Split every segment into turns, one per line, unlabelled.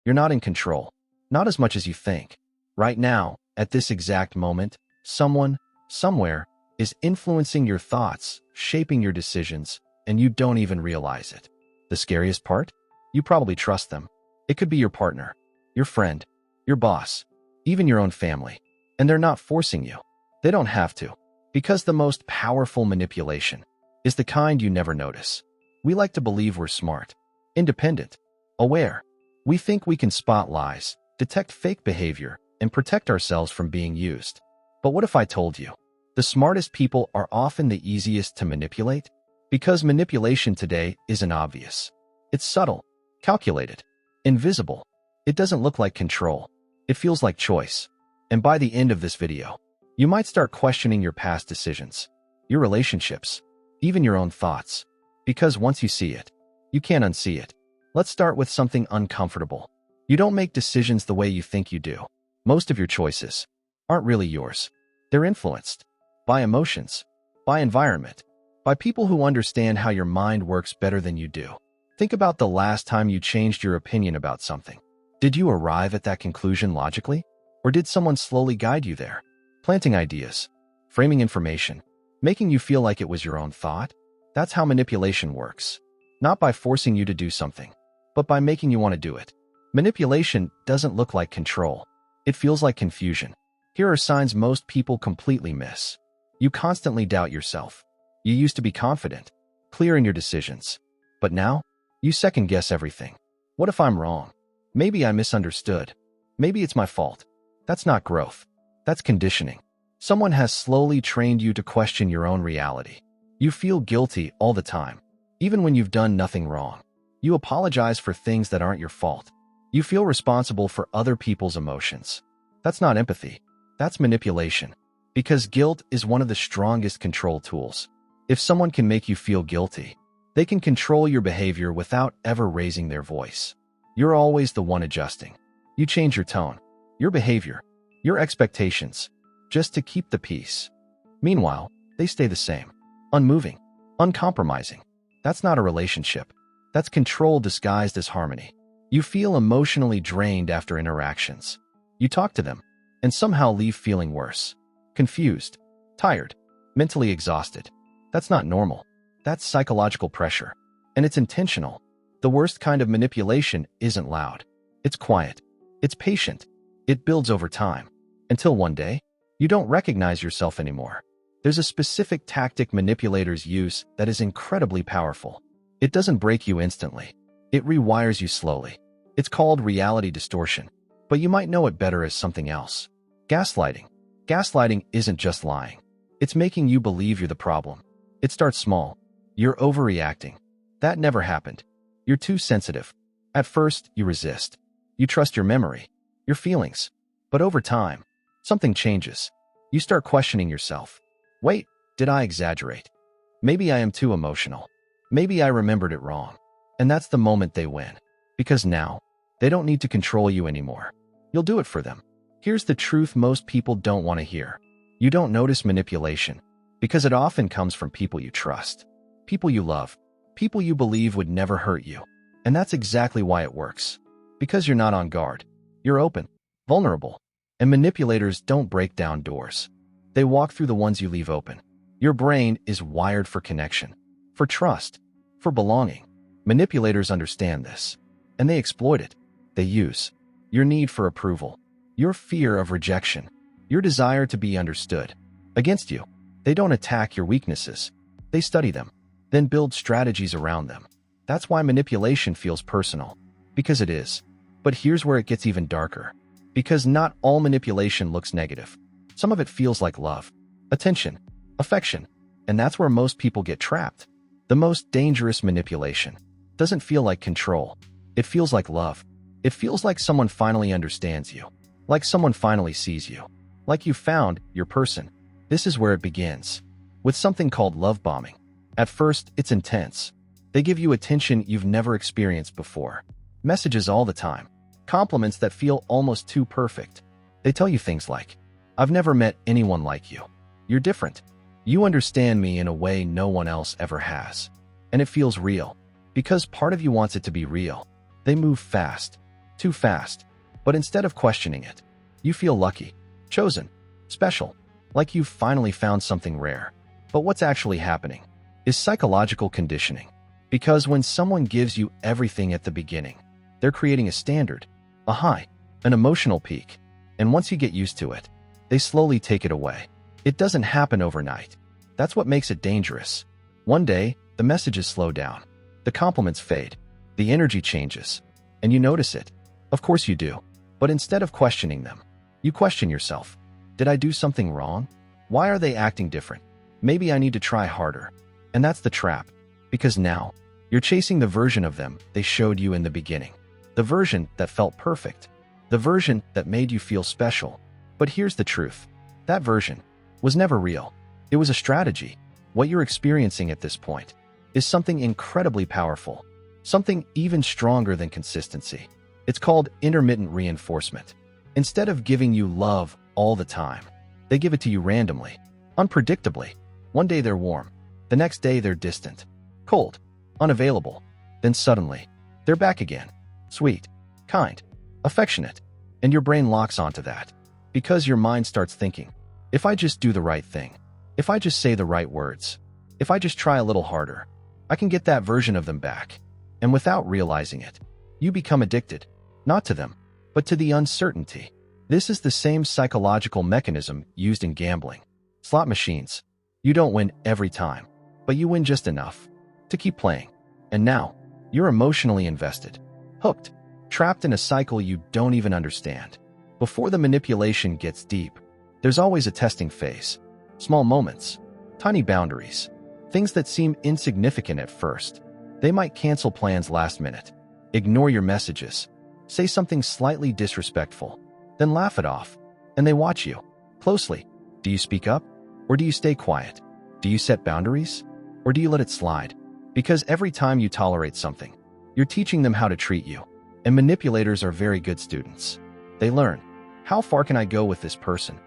You're not in control. Not as much as you think. Right now, at this exact moment, someone, somewhere, is influencing your thoughts, shaping your decisions, and you don't even realize it. The scariest part? You probably trust them. It could be your partner, your friend, your boss, even your own family. And they're not forcing you. They don't have to. Because the most powerful manipulation is the kind you never notice. We like to believe we're smart, independent, aware. We think we can spot lies, detect fake behavior, and protect ourselves from being used. But what if I told you? The smartest people are often the easiest to manipulate? Because manipulation today isn't obvious. It's subtle, calculated, invisible. It doesn't look like control. It feels like choice. And by the end of this video, you might start questioning your past decisions, your relationships, even your own thoughts. Because once you see it, you can't unsee it. Let's start with something uncomfortable. You don't make decisions the way you think you do. Most of your choices aren't really yours. They're influenced by emotions, by environment, by people who understand how your mind works better than you do. Think about the last time you changed your opinion about something. Did you arrive at that conclusion logically? Or did someone slowly guide you there? Planting ideas, framing information, making you feel like it was your own thought? That's how manipulation works. Not by forcing you to do something, but by making you want to do it. Manipulation doesn't look like control. It feels like confusion. Here are signs most people completely miss. You constantly doubt yourself. You used to be confident, clear in your decisions. But now, you second-guess everything. What if I'm wrong? Maybe I misunderstood. Maybe it's my fault. That's not growth. That's conditioning. Someone has slowly trained you to question your own reality. You feel guilty all the time, even when you've done nothing wrong. You apologize for things that aren't your fault. You feel responsible for other people's emotions. That's not empathy. That's manipulation. Because guilt is one of the strongest control tools. If someone can make you feel guilty, they can control your behavior without ever raising their voice. You're always the one adjusting. You change your tone, your behavior, your expectations, just to keep the peace. Meanwhile, they stay the same, unmoving, uncompromising. That's not a relationship. That's control disguised as harmony. You feel emotionally drained after interactions. You talk to them, and somehow leave feeling worse. Confused, tired, mentally exhausted. That's not normal. That's psychological pressure. And it's intentional. The worst kind of manipulation isn't loud. It's quiet. It's patient. It builds over time. Until one day, you don't recognize yourself anymore. There's a specific tactic manipulators use that is incredibly powerful. It doesn't break you instantly. It rewires you slowly. It's called reality distortion, but you might know it better as something else. Gaslighting. Gaslighting isn't just lying. It's making you believe you're the problem. It starts small. You're overreacting. That never happened. You're too sensitive. At first, you resist. You trust your memory, your feelings. But over time, something changes. You start questioning yourself. Wait, did I exaggerate? Maybe I am too emotional. Maybe I remembered it wrong. And that's the moment they win. Because now, they don't need to control you anymore. You'll do it for them. Here's the truth most people don't want to hear. You don't notice manipulation because it often comes from people you trust, people you love, people you believe would never hurt you. And that's exactly why it works. Because you're not on guard. You're open, vulnerable. And manipulators don't break down doors. They walk through the ones you leave open. Your brain is wired for connection, for trust, for belonging. Manipulators understand this, and they exploit it. They use your need for approval, your fear of rejection, your desire to be understood against you. They don't attack your weaknesses. They study them, then build strategies around them. That's why manipulation feels personal, because it is. But here's where it gets even darker. Because not all manipulation looks negative. Some of it feels like love, attention, affection, and that's where most people get trapped. The most dangerous manipulation doesn't feel like control. It feels like love. It feels like someone finally understands you, like someone finally sees you, like you found your person. This is where it begins, with something called love bombing. At first, it's intense. They give you attention you've never experienced before, messages all the time, compliments that feel almost too perfect. They tell you things like, "I've never met anyone like you. You're different. You understand me in a way no one else ever has." And it feels real, because part of you wants it to be real. They move fast. too fast. But instead of questioning it, you feel lucky, chosen, special, like you've finally found something rare. But what's actually happening is psychological conditioning. Because when someone gives you everything at the beginning, they're creating a standard, a high, an emotional peak. And once you get used to it, they slowly take it away. It doesn't happen overnight. That's what makes it dangerous. One day, the messages slow down. The compliments fade. The energy changes. And you notice it. Of course you do. But instead of questioning them, you question yourself. Did I do something wrong? Why are they acting different? Maybe I need to try harder. And that's the trap. Because now, you're chasing the version of them they showed you in the beginning. The version that felt perfect. The version that made you feel special. But here's the truth. That version was never real. It was a strategy. What you're experiencing at this point is something incredibly powerful. Something even stronger than consistency. It's called intermittent reinforcement. Instead of giving you love all the time, they give it to you randomly, unpredictably. One day they're warm. The next day they're distant, cold, unavailable. Then suddenly, they're back again. Sweet, kind, affectionate. And your brain locks onto that. Because your mind starts thinking, if I just do the right thing, if I just say the right words, if I just try a little harder, I can get that version of them back. And without realizing it, you become addicted. Not to them, but to the uncertainty. This is the same psychological mechanism used in gambling. Slot machines. You don't win every time, but you win just enough to keep playing. And now, you're emotionally invested, hooked, trapped in a cycle you don't even understand. Before the manipulation gets deep, there's always a testing phase. Small moments, tiny boundaries, things that seem insignificant at first. They might cancel plans last minute, ignore your messages, say something slightly disrespectful, then laugh it off. And they watch you closely. Do you speak up? Or do you stay quiet? Do you set boundaries? Or do you let it slide? Because every time you tolerate something, you're teaching them how to treat you. And manipulators are very good students. They learn, how far can I go with this person?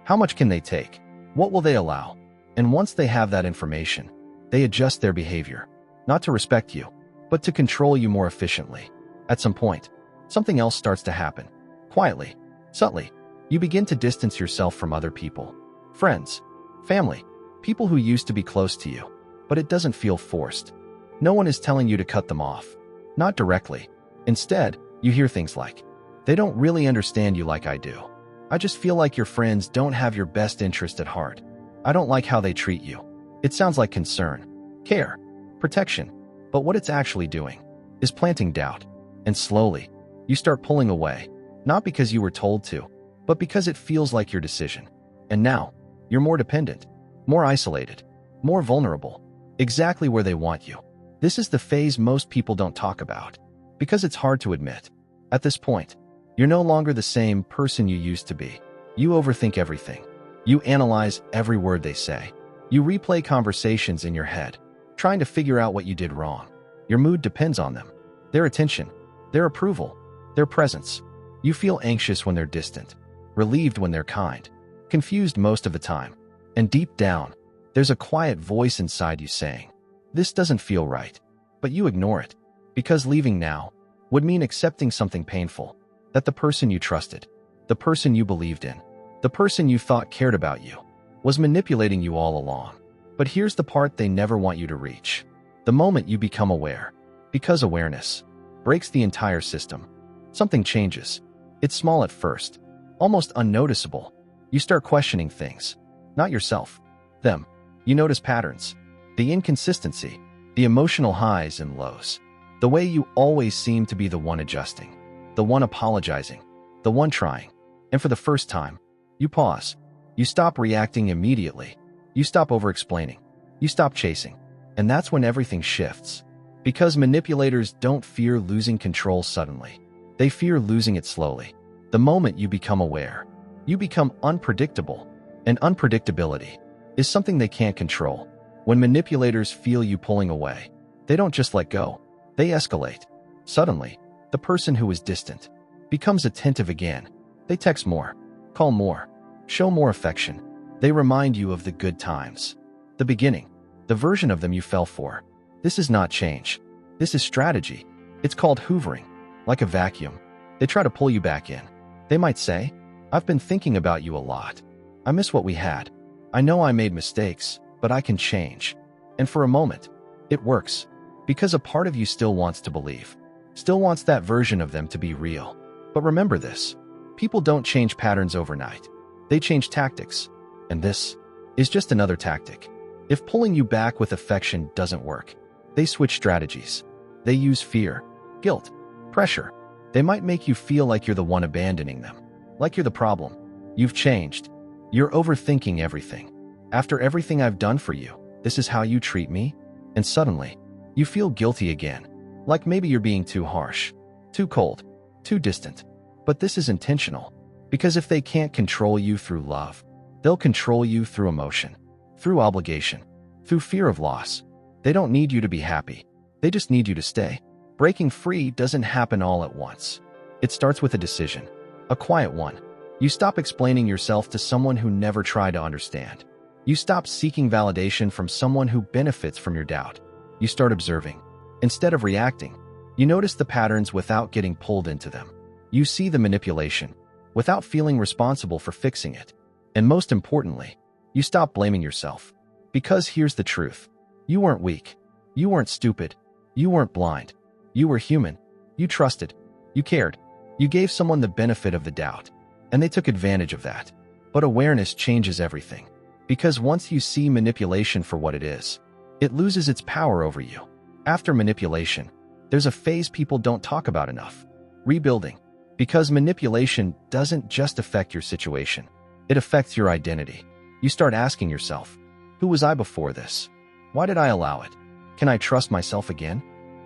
How much can they take? What will they allow? And once they have that information, they adjust their behavior, not to respect you, but to control you more efficiently. At some point, something else starts to happen. Quietly, subtly, you begin to distance yourself from other people. Friends, family, people who used to be close to you. But it doesn't feel forced. No one is telling you to cut them off. Not directly. Instead, you hear things like, they don't really understand you like I do. I just feel like your friends don't have your best interest at heart. I don't like how they treat you. It sounds like concern, care, protection. But what it's actually doing is planting doubt. And slowly, you start pulling away. Not because you were told to, but because it feels like your decision. And now, you're more dependent, more isolated, more vulnerable, exactly where they want you. This is the phase most people don't talk about, because it's hard to admit. At this point, you're no longer the same person you used to be. You overthink everything. You analyze every word they say. You replay conversations in your head, trying to figure out what you did wrong. Your mood depends on them, their attention, their approval, their presence. You feel anxious when they're distant, relieved when they're kind, confused most of the time. And deep down, there's a quiet voice inside you saying, this doesn't feel right. But you ignore it, because leaving now would mean accepting something painful, that the person you trusted, the person you believed in, the person you thought cared about you, was manipulating you all along. But here's the part they never want you to reach. The moment you become aware, because awareness breaks the entire system, something changes. It's small at first, almost unnoticeable. You start questioning things, not yourself, them. You notice patterns, the inconsistency, the emotional highs and lows, the way you always seem to be the one adjusting, the one apologizing, the one trying. And for the first time, you pause. You stop reacting immediately. You stop over-explaining. You stop chasing. And that's when everything shifts. Because manipulators don't fear losing control suddenly. They fear losing it slowly. The moment you become aware, you become unpredictable. And unpredictability is something they can't control. When manipulators feel you pulling away, they don't just let go. They escalate. Suddenly, the person who is distant becomes attentive again. They text more, call more, show more affection. They remind you of the good times, the beginning, the version of them you fell for. This is not change. This is strategy. It's called hoovering, like a vacuum. They try to pull you back in. They might say, "I've been thinking about you a lot. I miss what we had. I know I made mistakes, but I can change." And for a moment, it works, because a part of you still wants to believe, still wants that version of them to be real. But remember this, people don't change patterns overnight. They change tactics. And this is just another tactic. If pulling you back with affection doesn't work, they switch strategies. They use fear, guilt, pressure. They might make you feel like you're the one abandoning them, like you're the problem. You've changed. You're overthinking everything. After everything I've done for you, this is how you treat me? And suddenly, you feel guilty again, like maybe you're being too harsh, too cold, too distant. But this is intentional, because if they can't control you through love, they'll control you through emotion, through obligation, through fear of loss. They don't need you to be happy. They just need you to stay. Breaking free doesn't happen all at once. It starts with a decision, a quiet one. You stop explaining yourself to someone who never tried to understand. You stop seeking validation from someone who benefits from your doubt. You start observing. Instead of reacting, you notice the patterns without getting pulled into them. You see the manipulation without feeling responsible for fixing it. And most importantly, you stop blaming yourself. Because here's the truth. You weren't weak. You weren't stupid. You weren't blind. You were human. You trusted. You cared. You gave someone the benefit of the doubt. And they took advantage of that. But awareness changes everything. Because once you see manipulation for what it is, it loses its power over you. After manipulation, there's a phase people don't talk about enough. Rebuilding. Because manipulation doesn't just affect your situation. It affects your identity. You start asking yourself, who was I before this? Why did I allow it? Can I trust myself again?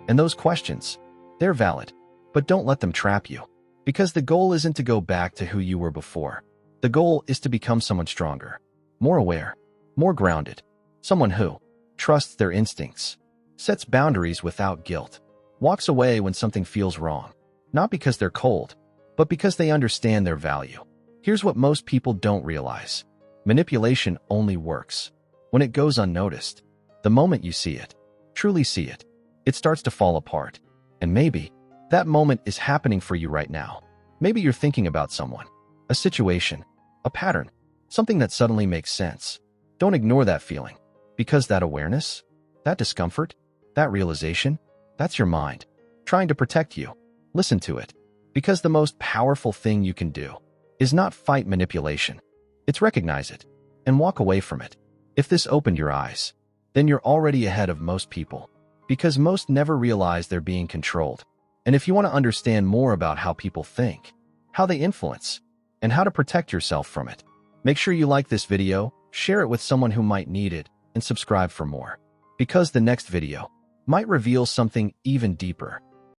And those questions, they're valid. But don't let them trap you. Because the goal isn't to go back to who you were before. The goal is to become someone stronger, more aware, more grounded. Someone who trusts their instincts, sets boundaries without guilt, walks away when something feels wrong. Not because they're cold, but because they understand their value. Here's what most people don't realize. Manipulation only works when it goes unnoticed. The moment you see it, truly see it, it starts to fall apart. And maybe that moment is happening for you right now. Maybe you're thinking about someone, a situation, a pattern, something that suddenly makes sense. Don't ignore that feeling, because that awareness, that discomfort, that realization, that's your mind trying to protect you. Listen to it, because the most powerful thing you can do is not fight manipulation. It's recognize it and walk away from it. If this opened your eyes, then you're already ahead of most people, because most never realize they're being controlled. And if you want to understand more about how people think, how they influence, and how to protect yourself from it, make sure you like this video, share it with someone who might need it, and subscribe for more. Because the next video might reveal something even deeper.